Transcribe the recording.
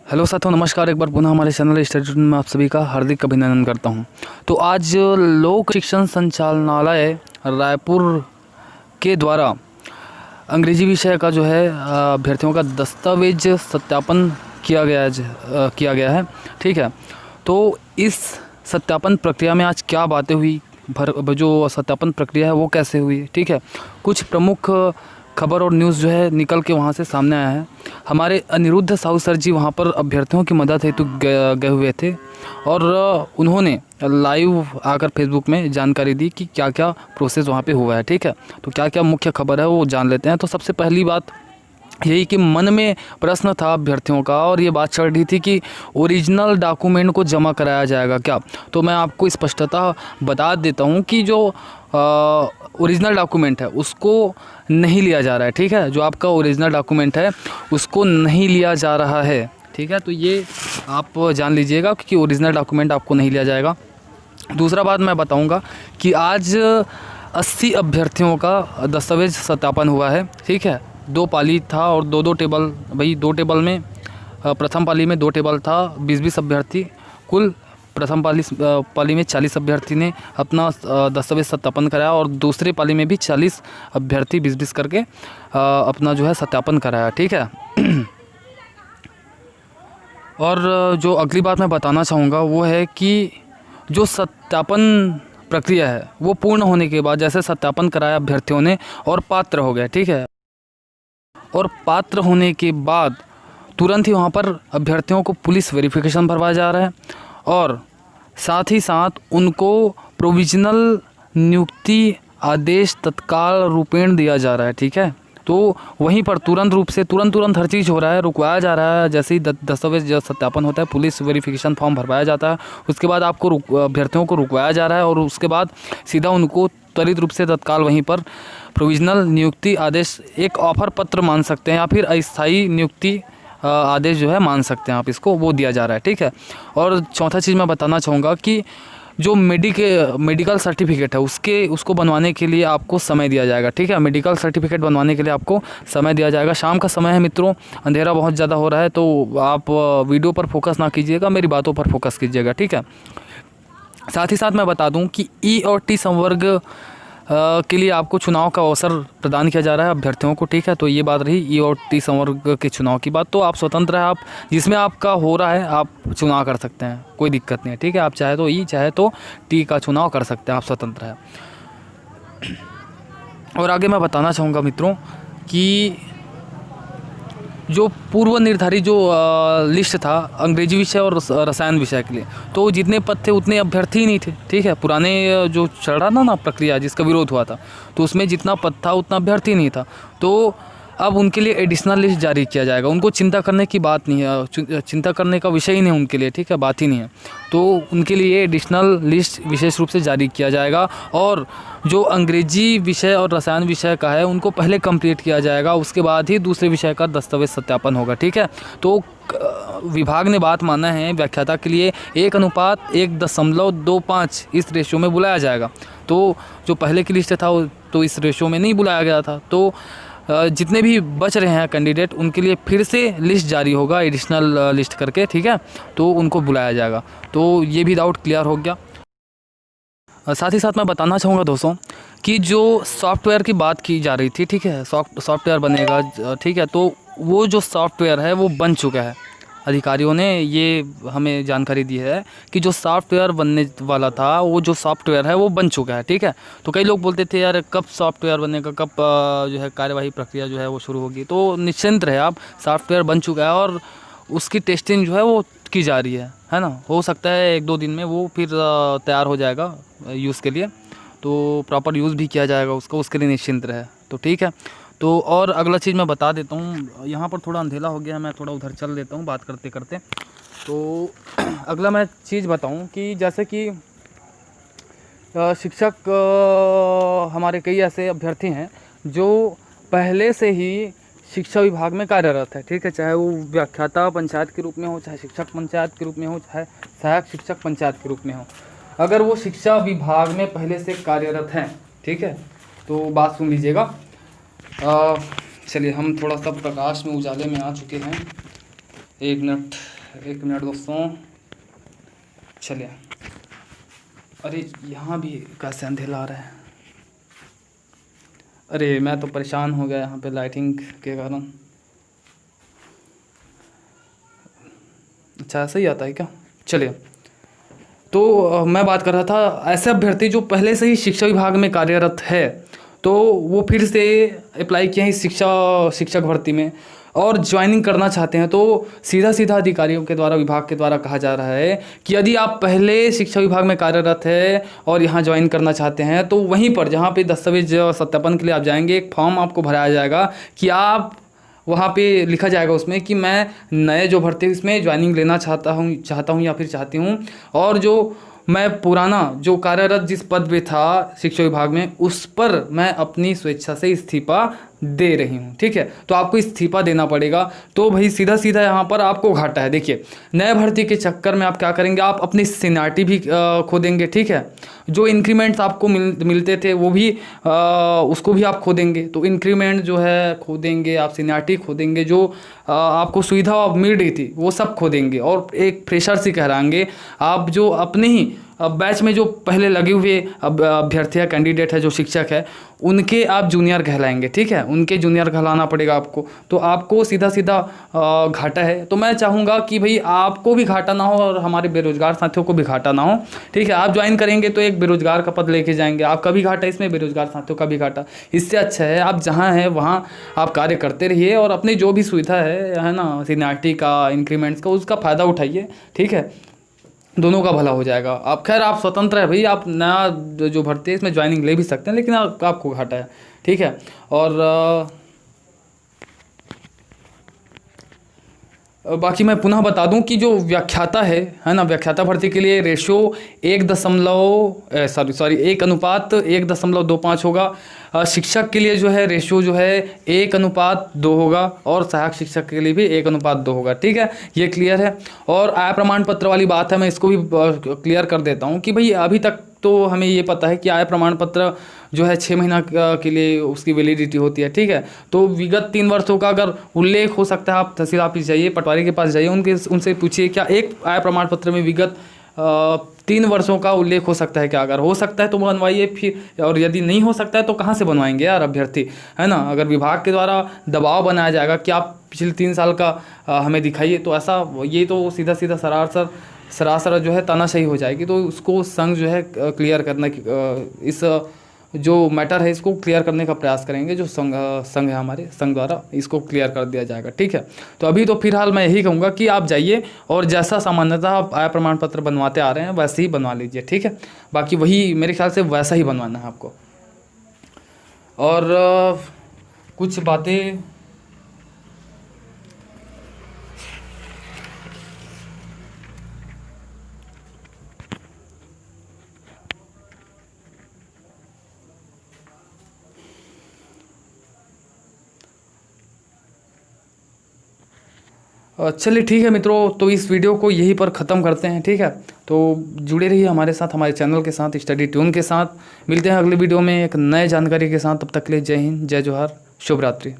Hello साथियों, नमस्कार। एक बार पुनः हमारे चैनल स्टडी में आप सभी का हार्दिक अभिनंदन करता हूं। तो आज लोक शिक्षण संचालनालय रायपुर के द्वारा अंग्रेजी विषय का जो है अभ्यर्थियों का दस्तावेज सत्यापन किया गया है। ठीक है, तो इस सत्यापन प्रक्रिया में आज क्या बातें हुई, जो सत्यापन प्रक्रिया है वो कैसे हुई, ठीक है, कुछ प्रमुख खबर और न्यूज़ जो है निकल के वहाँ से सामने आया है। हमारे अनिरुद्ध साहू सर जी वहाँ पर अभ्यर्थियों की मदद हेतु गए हुए थे और उन्होंने लाइव आकर फेसबुक में जानकारी दी कि क्या क्या प्रोसेस वहाँ पे हुआ है। ठीक है, तो क्या क्या मुख्य खबर है वो जान लेते हैं। तो सबसे पहली बात यही कि मन में प्रश्न था अभ्यर्थियों का और ये बात चल रही थी कि ओरिजिनल डॉक्यूमेंट को जमा कराया जाएगा क्या। तो मैं आपको स्पष्टता बता देता हूँ कि जो ओरिजिनल डॉक्यूमेंट है उसको नहीं लिया जा रहा है। ठीक है, जो आपका ओरिजिनल डॉक्यूमेंट है उसको नहीं लिया जा रहा है। ठीक है, तो ये आप जान लीजिएगा कि ओरिजिनल डॉक्यूमेंट आपको नहीं लिया जाएगा। दूसरा बात मैं बताऊंगा कि आज 80 अभ्यर्थियों का दस्तावेज सत्यापन हुआ है। ठीक है, 2 पाली था और 2 टेबल, भाई 2 टेबल में प्रथम पाली में 2 टेबल था, 20-20 अभ्यर्थी कुल। प्रथम पाली में 40 अभ्यर्थी ने अपना दस्तावेज सत्यापन कराया और दूसरे पाली में भी 40 अभ्यर्थी 20-20 करके अपना जो है सत्यापन कराया। ठीक है, और जो अगली बात मैं बताना चाहूँगा वो है कि जो सत्यापन प्रक्रिया है वो पूर्ण होने के बाद, जैसे सत्यापन कराया अभ्यर्थियों ने और पात्र हो गए, ठीक है, और पात्र होने के बाद तुरंत ही वहाँ पर अभ्यर्थियों को पुलिस वेरिफिकेशन भरवाया जा रहा है और साथ ही साथ उनको प्रोविजनल नियुक्ति आदेश तत्काल रूपेण दिया जा रहा है। ठीक है, तो वहीं पर तुरंत हर चीज़ हो रहा है, रुकवाया जा रहा है। जैसे ही दस्तावेज सत्यापन होता है, पुलिस वेरिफिकेशन फॉर्म भरवाया जाता है, उसके बाद आपको अभ्यर्थियों को रुकवाया जा रहा है और उसके बाद सीधा उनको त्वरित रूप से तत्काल वहीं पर प्रोविजनल नियुक्ति आदेश, एक ऑफर पत्र मान सकते हैं या फिर अस्थायी नियुक्ति आदेश जो है मान सकते हैं आप इसको, वो दिया जा रहा है। ठीक है, और चौथा चीज़ मैं बताना चाहूँगा कि जो मेडिकल सर्टिफिकेट है उसको बनवाने के लिए आपको समय दिया जाएगा। ठीक है, मेडिकल सर्टिफिकेट बनवाने के लिए आपको समय दिया जाएगा। शाम का समय है मित्रों, अंधेरा बहुत ज़्यादा हो रहा है, तो आप वीडियो पर फोकस ना कीजिएगा, मेरी बातों पर फोकस कीजिएगा। ठीक है, साथ ही साथ मैं बता दूं कि ई और टी संवर्ग के लिए आपको चुनाव का अवसर प्रदान किया जा रहा है अभ्यर्थियों को। ठीक है, तो ये बात रही ई और टी संवर्ग के चुनाव की बात। तो आप स्वतंत्र है, आप जिसमें आपका हो रहा है आप चुनाव कर सकते हैं, कोई दिक्कत नहीं है। ठीक है, आप चाहे तो ई चाहे तो टी का चुनाव कर सकते हैं, आप स्वतंत्र है। और आगे मैं बताना चाहूँगा मित्रों कि जो पूर्व निर्धारित जो लिस्ट था अंग्रेजी विषय और रसायन विषय के लिए, तो जितने पद थे उतने अभ्यर्थी ही नहीं थे। ठीक है, पुराने जो चल रहा था ना प्रक्रिया जिसका विरोध हुआ था, तो उसमें जितना पद था उतना अभ्यर्थी नहीं था। तो अब उनके लिए एडिशनल लिस्ट जारी किया जाएगा। उनको चिंता करने की बात नहीं है, चिंता करने का विषय ही नहीं उनके लिए। ठीक है, बात ही नहीं है। तो उनके लिए एडिशनल लिस्ट विशेष रूप से जारी किया जाएगा और जो अंग्रेजी विषय और रसायन विषय का है उनको पहले कंप्लीट किया जाएगा, उसके बाद ही दूसरे विषय का दस्तावेज सत्यापन होगा। ठीक है, तो विभाग ने बात माना है व्याख्याता के लिए 1:1.25 इस रेशो में बुलाया जाएगा। तो जो पहले की लिस्ट था तो इस रेशो में नहीं बुलाया गया था, तो जितने भी बच रहे हैं कैंडिडेट उनके लिए फिर से लिस्ट जारी होगा एडिशनल लिस्ट करके। ठीक है, तो उनको बुलाया जाएगा। तो ये भी डाउट क्लियर हो गया। साथ ही साथ मैं बताना चाहूँगा दोस्तों कि जो सॉफ्टवेयर की बात की जा रही थी, ठीक है, सॉफ्टवेयर बनेगा। ठीक है, तो वो जो सॉफ्टवेयर है वो बन चुका है। अधिकारियों ने ये हमें जानकारी दी है कि जो सॉफ्टवेयर बनने वाला था वो जो सॉफ्टवेयर है वो बन चुका है। ठीक है, तो कई लोग बोलते थे यार कब सॉफ्टवेयर बनेगा, कब जो है कार्यवाही प्रक्रिया जो है वो शुरू होगी। तो निश्चिंत रहे आप, सॉफ्टवेयर बन चुका है और उसकी टेस्टिंग जो है वो की जा रही है ना। हो सकता है 1-2 दिन में वो फिर तैयार हो जाएगा यूज़ के लिए, तो प्रॉपर यूज़ भी किया जाएगा उसके लिए निश्चिंत रहे। तो ठीक है, तो और अगला चीज़ मैं बता देता हूँ, यहाँ पर थोड़ा अंधेला हो गया, मैं थोड़ा उधर चल देता हूँ बात करते करते। तो अगला मैं चीज़ बताऊँ कि जैसे कि शिक्षक हमारे कई ऐसे अभ्यर्थी हैं जो पहले से ही शिक्षा विभाग में कार्यरत है। ठीक है, चाहे वो व्याख्याता पंचायत के रूप में हो, चाहे शिक्षक पंचायत के रूप में हो, चाहे सहायक शिक्षक पंचायत के रूप में हो, अगर वो शिक्षा विभाग में पहले से कार्यरत हैं, ठीक है, तो बात सुन लीजिएगा। चलिए हम थोड़ा सा प्रकाश में उजाले में आ चुके हैं, 1 मिनट। एक मिनट दोस्तों, चलिए। अरे यहाँ भी कैसे अंधेला आ रहा है, अरे मैं तो परेशान हो गया यहाँ पे लाइटिंग के कारण। अच्छा ऐसा ही आता है क्या? चलिए, तो मैं बात कर रहा था, ऐसे अभ्यर्थी जो पहले से ही शिक्षा विभाग में कार्यरत है तो वो फिर से अप्लाई किए हैं इस शिक्षक भर्ती में और ज्वाइनिंग करना चाहते हैं, तो सीधा सीधा अधिकारियों के द्वारा, विभाग के द्वारा कहा जा रहा है कि यदि आप पहले शिक्षा विभाग में कार्यरत है और यहाँ ज्वाइन करना चाहते हैं तो वहीं पर जहाँ पे दस्तावेज सत्यापन के लिए आप जाएंगे, एक फॉर्म आपको भराया जाएगा कि आप वहाँ पे लिखा जाएगा उसमें कि मैं नए जो भर्ती इसमें ज्वाइनिंग लेना चाहता हूँ या फिर चाहती हूँ, और जो मैं पुराना जो कार्यरत जिस पद पे था शिक्षा विभाग में उस पर मैं अपनी स्वेच्छा से इस्तीफा दे रही हूँ। ठीक है, तो आपको इस्तीफा देना पड़ेगा। तो भाई सीधा सीधा यहाँ पर आपको घाटा है। देखिए, नए भर्ती के चक्कर में आप क्या करेंगे, आप अपनी सीनियरिटी भी खो देंगे। ठीक है, जो इंक्रीमेंट्स आपको मिलते थे वो भी उसको भी आप खो देंगे। तो इंक्रीमेंट जो है खो देंगे, आप सीनियरिटी खो देंगे, जो आपको सुविधा मिल रही थी वो सब खो देंगे और एक फ्रेशर से कहलाएंगे आप। जो अपने ही बैच में जो पहले लगे हुए अभ्यर्थी है, कैंडिडेट है, जो शिक्षक है, उनके आप जूनियर कहलाएंगे। ठीक है, उनके जूनियर कहलाना पड़ेगा आपको, तो आपको सीधा सीधा घाटा है। तो मैं चाहूँगा कि भाई आपको भी घाटा ना हो और हमारे बेरोजगार साथियों को भी घाटा ना हो। ठीक है, आप ज्वाइन करेंगे तो एक बेरोजगार का पद लेके जाएंगे, आपका भी घाटा इसमें, बेरोजगार साथियों का भी घाटा। इससे अच्छा है आप जहाँ हैं वहाँ आप कार्य करते रहिए और अपनी जो भी सुविधा है ना, सीनियरिटी का, इंक्रीमेंट्स का, उसका फ़ायदा उठाइए। ठीक है, दोनों का भला हो जाएगा। आप खैर आप स्वतंत्र है भाई, आप नया जो भर्ती है इसमें ज्वाइनिंग ले भी सकते हैं, लेकिन आपको घाटा है। ठीक है, और बाकी मैं पुनः बता दूं कि जो व्याख्याता है ना, व्याख्याता भर्ती के लिए रेशो 1:1.25 होगा। शिक्षक के लिए जो है रेशो जो है 1:2 होगा और सहायक शिक्षक के लिए भी 1:2 होगा। ठीक है, ये क्लियर है। और आय प्रमाण पत्र वाली बात है, मैं इसको भी क्लियर कर देता हूँ कि भाई अभी तक तो हमें ये पता है कि आय प्रमाण पत्र जो है 6 महीना के लिए उसकी वैलिडिटी होती है। ठीक है, तो विगत 3 वर्षों का अगर उल्लेख हो सकता है, आप तहसील ऑफिस जाइए, पटवारी के पास जाइए, उनसे पूछिए क्या एक आय प्रमाण पत्र में विगत 3 वर्षों का उल्लेख हो सकता है क्या? अगर हो सकता है तो बनवाइए फिर, और यदि नहीं हो सकता है तो कहाँ से बनवाएंगे यार अभ्यर्थी, है ना। अगर विभाग के द्वारा दबाव बनाया जाएगा कि आप पिछले 3 साल का हमें दिखाइए, तो ऐसा ये तो सीधा सीधा सरासर जो है तानाशाही हो जाएगी। तो उसको संघ जो है क्लियर करने की, इस जो मैटर है इसको क्लियर करने का प्रयास करेंगे। जो संघ है हमारे संघ द्वारा इसको क्लियर कर दिया जाएगा। ठीक है, तो अभी तो फिलहाल मैं यही कहूँगा कि आप जाइए और जैसा सामान्यतः आप आय प्रमाण पत्र बनवाते आ रहे हैं वैसे ही बनवा लीजिए। ठीक है, बाकी वही मेरे ख्याल से वैसा ही बनवाना है आपको। और कुछ बातें चलिए ठीक है मित्रों, तो इस वीडियो को यहीं पर ख़त्म करते हैं। ठीक है, तो जुड़े रहिए हमारे साथ, हमारे चैनल के साथ, स्टडी ट्यून के साथ। मिलते हैं अगले वीडियो में एक नए जानकारी के साथ। तब तक के लिए जय हिंद, जय जोहार, शुभ रात्रि।